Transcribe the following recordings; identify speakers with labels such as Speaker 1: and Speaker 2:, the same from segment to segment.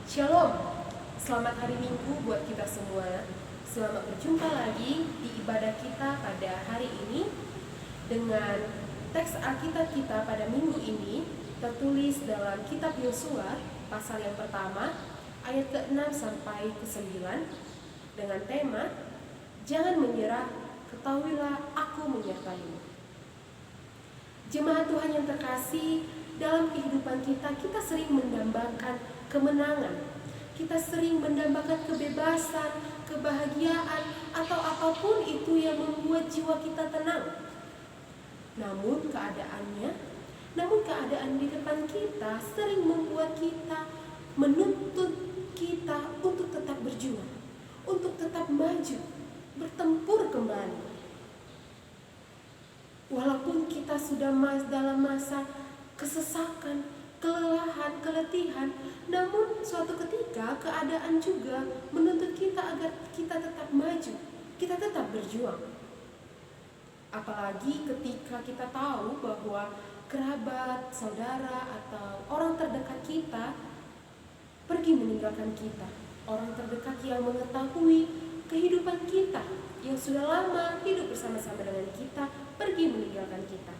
Speaker 1: Shalom, selamat hari Minggu buat kita semua. Selamat berjumpa lagi di ibadah kita pada hari ini dengan teks Alkitab kita pada minggu ini tertulis dalam kitab Yosua pasal yang pertama ayat ke-6 sampai ke-9 dengan tema Jangan menyerah, ketahuilah aku menyertaimu. Jemaat Tuhan yang terkasih, dalam kehidupan kita sering mendambakan kemenangan. Kita sering mendambakan kebebasan, kebahagiaan, atau apapun itu yang membuat jiwa kita tenang. Namun keadaan di depan kita sering membuat kita, menuntut kita untuk tetap berjuang, untuk tetap maju, bertempur kembali. Walaupun kita sudah dalam masa kesesakan, kelelahan, keletihan, namun suatu ketika keadaan juga menuntut kita agar kita tetap maju, kita tetap berjuang. Apalagi ketika kita tahu bahwa kerabat, saudara, atau orang terdekat kita pergi meninggalkan kita. Orang terdekat yang mengetahui kehidupan kita, yang sudah lama hidup bersama-sama dengan kita, pergi meninggalkan kita.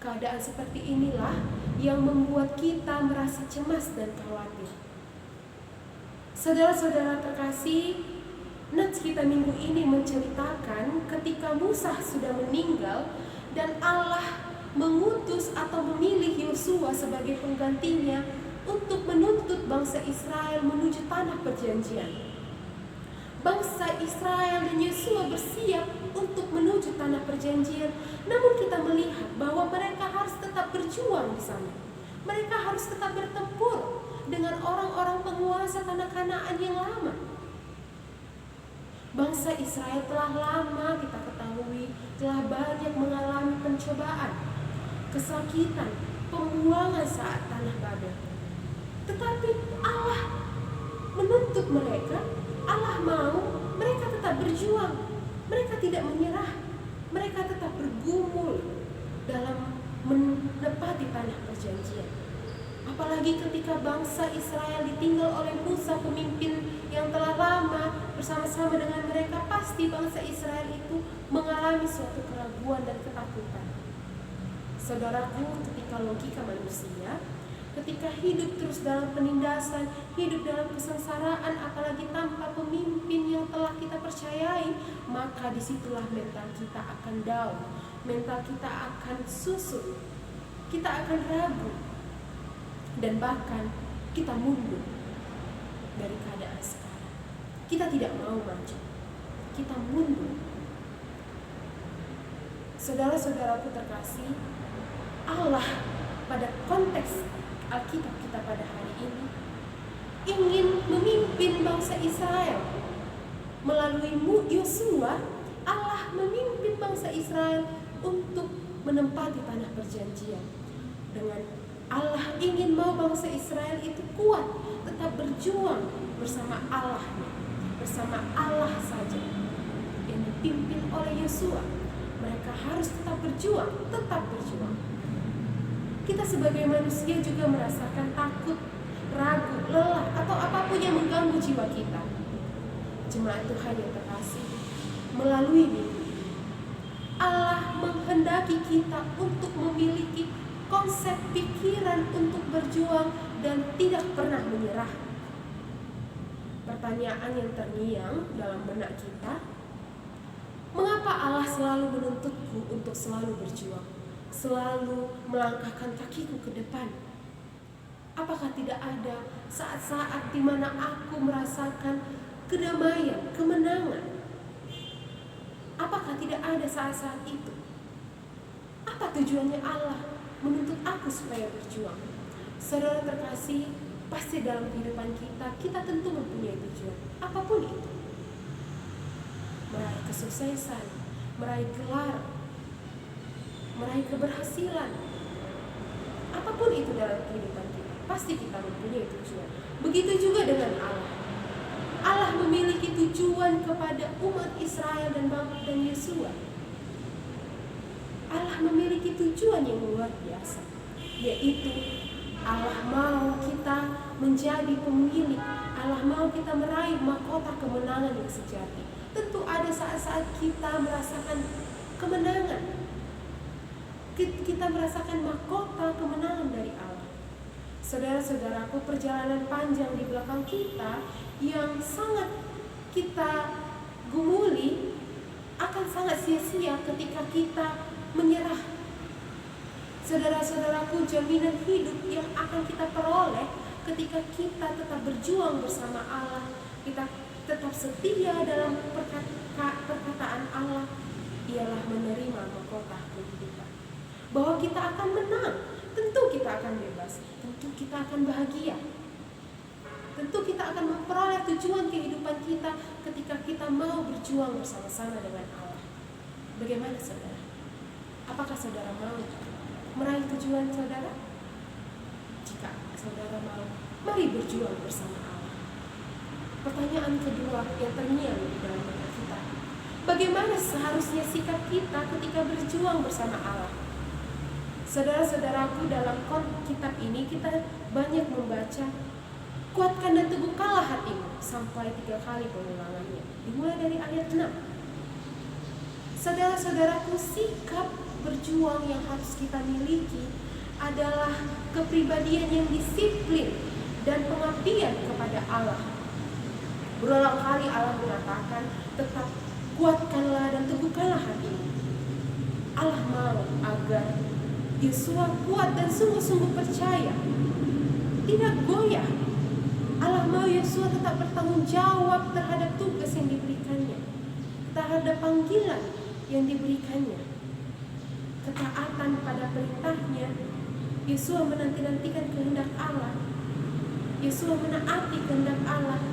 Speaker 1: Keadaan seperti inilah yang membuat kita merasa cemas dan khawatir. Saudara-saudara terkasih, nats kita minggu ini menceritakan ketika Musa sudah meninggal dan Allah mengutus atau memilih Yosua sebagai penggantinya untuk menuntut bangsa Israel menuju tanah perjanjian. Bangsa Israel dan Yosua bersiap untuk menuju tanah perjanjian, namun kita melihat bahwa mereka harus tetap berjuang di sana. Mereka harus tetap bertempur dengan orang-orang penguasa tanah Kanaan yang lama. Bangsa Israel telah lama kita ketahui telah banyak mengalami pencobaan, kesakitan, pembuangan saat tanah Babel. Tetapi Allah menuntut mereka, Allah mau mereka tetap berjuang. Mereka tidak menyerah. Mereka tetap bergumul dalam menepati tanah perjanjian. Apalagi ketika bangsa Israel ditinggal oleh Musa, pemimpin yang telah lama bersama-sama dengan mereka, pasti bangsa Israel itu mengalami suatu keraguan dan ketakutan. Saudaraku, ketika logika manusia, ketika hidup terus dalam penindasan, hidup dalam kesengsaraan, apalagi tanpa pemimpin yang telah kita percayai, maka disitulah mental kita akan down, mental kita akan susut, kita akan ragu, dan bahkan kita mundur dari keadaan sekarang. Kita tidak mau maju, kita mundur. Saudara-saudaraku terkasih, Allah pada konteks Alkitab kita pada hari ini ingin memimpin bangsa Israel. Melalui Yosua, Allah memimpin bangsa Israel untuk menempati tanah perjanjian. Dengan Allah ingin mau bangsa Israel itu kuat, tetap berjuang bersama Allahnya, bersama Allah saja yang dipimpin oleh Yosua. Mereka harus tetap berjuang, tetap berjuang. Kita sebagai manusia juga merasakan takut, ragu, lelah, atau apapun yang mengganggu jiwa kita. Jemaat Tuhan yang terkasih, melalui minggu ini, Allah menghendaki kita untuk memiliki konsep pikiran untuk berjuang dan tidak pernah menyerah. Pertanyaan yang terngiang dalam benak kita, mengapa Allah selalu menuntutku untuk selalu berjuang? Selalu melangkahkan kakiku ke depan. Apakah tidak ada saat-saat di mana aku merasakan kedamaian, kemenangan? Apakah tidak ada saat-saat itu? Apa tujuannya Allah menuntut aku supaya berjuang? Saudara terkasih, pasti dalam kehidupan kita tentu mempunyai tujuan, apapun itu. Meraih kesuksesan, meraih gelar, meraih keberhasilan, apapun itu dalam kehidupan kita, pasti kita mempunyai tujuan. Begitu juga dengan Allah. Allah memiliki tujuan kepada umat Israel dan Yosua. Allah memiliki tujuan yang luar biasa, yaitu Allah mau kita menjadi pemilik, Allah mau kita meraih mahkota kemenangan yang sejati. Tentu ada saat-saat kita merasakan kemenangan, kita merasakan mahkota kemenangan dari Allah. Saudara-saudaraku, perjalanan panjang di belakang kita yang sangat kita gumuli akan sangat sia-sia ketika kita menyerah. Saudara-saudaraku, jaminan hidup yang akan kita peroleh ketika kita tetap berjuang bersama Allah, kita tetap setia dalam perkataan Allah, ialah menerima mahkota kehidupan. Bahwa kita akan menang, tentu kita akan bebas, tentu kita akan bahagia, tentu kita akan memperoleh tujuan kehidupan kita ketika kita mau berjuang bersama-sama dengan Allah. Bagaimana saudara? Apakah saudara mau meraih tujuan saudara? Jika saudara mau, mari berjuang bersama Allah. Pertanyaan kedua yang terngiang di dalam benak kita, bagaimana seharusnya sikap kita ketika berjuang bersama Allah? Saudara-saudaraku, dalam kitab ini kita banyak membaca kuatkan dan teguhkanlah hatimu sampai 3 kali pengulangannya, dimulai dari ayat 6. Saudara-saudaraku, sikap berjuang yang harus kita miliki adalah kepribadian yang disiplin dan pengabdian kepada Allah. Berulang kali Allah mengatakan, tetap kuatkanlah dan teguhkanlah hatimu. Allah mau agar Yosua kuat dan sungguh-sungguh percaya, tidak goyah. Allah mau Yosua tetap bertanggung jawab terhadap tugas yang diberikannya, terhadap panggilan yang diberikannya. Ketaatan pada perintahnya, Yosua menanti-nantikan kehendak Allah, Yosua menaati kehendak Allah.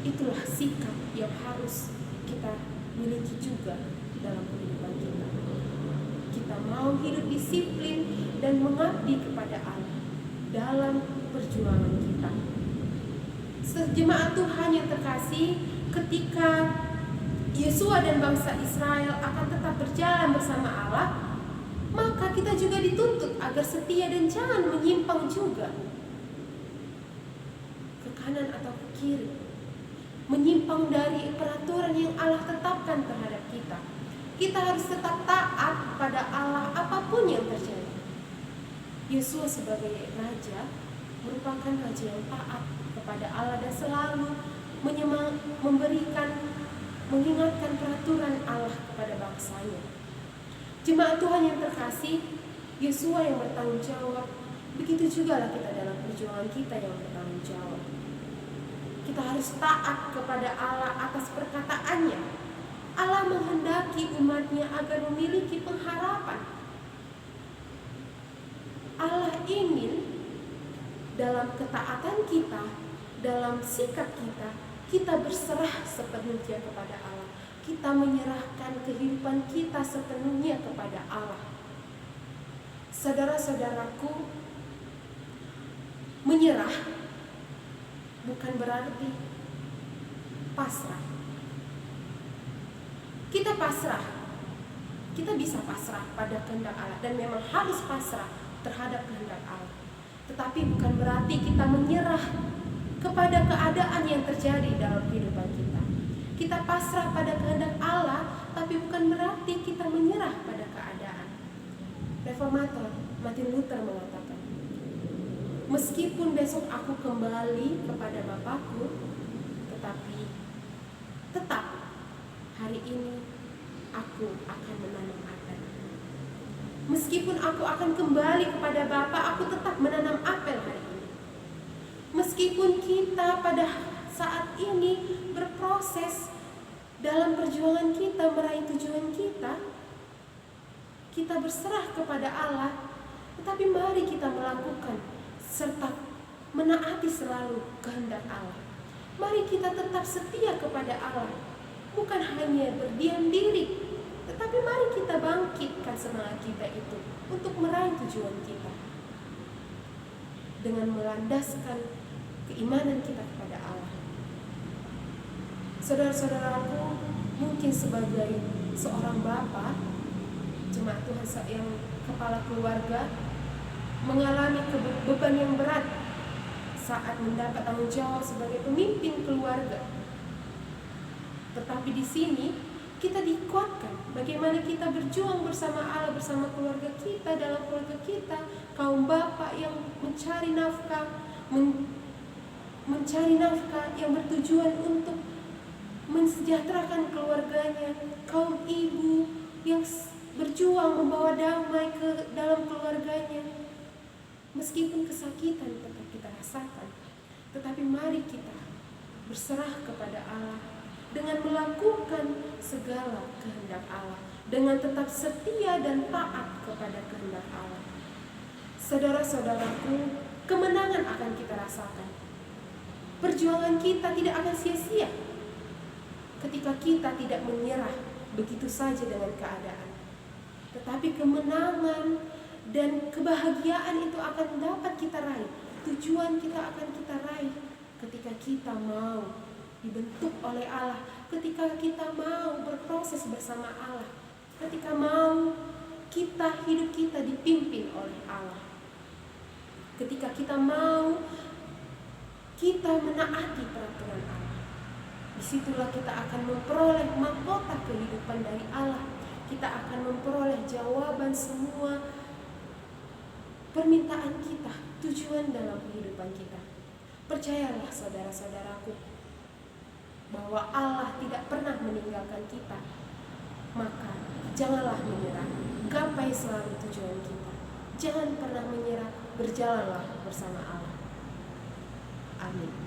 Speaker 1: Itulah sikap yang harus kita miliki juga dalam kehidupan kita. Kita mau hidup disiplin dan mengabdi kepada Allah dalam perjuangan kita. Jemaat Tuhan yang terkasih, ketika Yosua dan bangsa Israel akan tetap berjalan bersama Allah, maka kita juga dituntut agar setia dan jangan menyimpang juga ke kanan atau ke kiri, menyimpang dari peraturan yang Allah tetapkan terhadap kita. Kita harus tetap taat pada Allah apapun yang terjadi. Yosua sebagai raja merupakan raja yang taat kepada Allah dan selalu mengingatkan peraturan Allah kepada bangsanya. Jemaat Tuhan yang terkasih, Yosua yang bertanggung jawab, begitu juga lah kita dalam perjuangan kita yang bertanggung jawab. Kita harus taat kepada Allah atas perkataannya. Allah menghendaki umatnya agar memiliki pengharapan. Allah ingin dalam ketaatan kita, dalam sikap kita, kita berserah sepenuhnya kepada Allah. Kita menyerahkan kehidupan kita sepenuhnya kepada Allah. Saudara-saudaraku, menyerah bukan berarti pasrah. Kita pasrah, kita bisa pasrah pada kehendak Allah dan memang harus pasrah terhadap kehendak Allah. Tetapi bukan berarti kita menyerah kepada keadaan yang terjadi dalam kehidupan kita. Kita pasrah pada kehendak Allah, tapi bukan berarti kita menyerah pada keadaan. Reformator Martin Luther mengatakan, meskipun besok aku kembali kepada Bapakku, tetapi tetap hari ini aku akan menanam apel. Meskipun aku akan kembali kepada Bapa, aku tetap menanam apel hari ini. Meskipun kita pada saat ini berproses dalam perjuangan kita meraih tujuan kita berserah kepada Allah, tetapi mari kita melakukan serta menaati selalu kehendak Allah. Mari kita tetap setia kepada Allah, bukan hanya berdiam diri, tetapi mari kita bangkitkan semangat kita itu untuk meraih tujuan kita dengan melandaskan keimanan kita kepada Allah. Saudara-saudaraku, mungkin sebagai seorang bapa, jemaat Tuhan yang kepala keluarga, mengalami beban yang berat saat mendapat tanggung jawab sebagai pemimpin keluarga. Tetapi di sini kita dikuatkan bagaimana kita berjuang bersama Allah, bersama keluarga kita, dalam keluarga kita, kaum bapak yang mencari nafkah, yang bertujuan untuk mensejahterakan keluarganya, kaum ibu yang berjuang membawa damai ke dalam keluarganya. Meskipun kesakitan tetap kita rasakan, tetapi mari kita berserah kepada Allah dengan melakukan segala kehendak Allah, dengan tetap setia dan taat kepada kehendak Allah. Saudara-saudaraku, kemenangan akan kita rasakan. Perjuangan kita tidak akan sia-sia ketika kita tidak menyerah begitu saja dengan keadaan. Tetapi kemenangan dan kebahagiaan itu akan dapat kita raih. Tujuan kita akan kita raih ketika kita mau dibentuk oleh Allah, ketika kita mau berproses bersama Allah, ketika mau hidup kita dipimpin oleh Allah, ketika kita mau kita menaati peraturan Allah. Disitulah kita akan memperoleh mahkota kehidupan dari Allah. Kita akan memperoleh jawaban semua permintaan kita, tujuan dalam kehidupan kita. Percayalah saudara-saudaraku, bahwa Allah tidak pernah meninggalkan kita. Maka janganlah menyerah, gapai selalu tujuan kita. Jangan pernah menyerah, berjalanlah bersama Allah. Amin.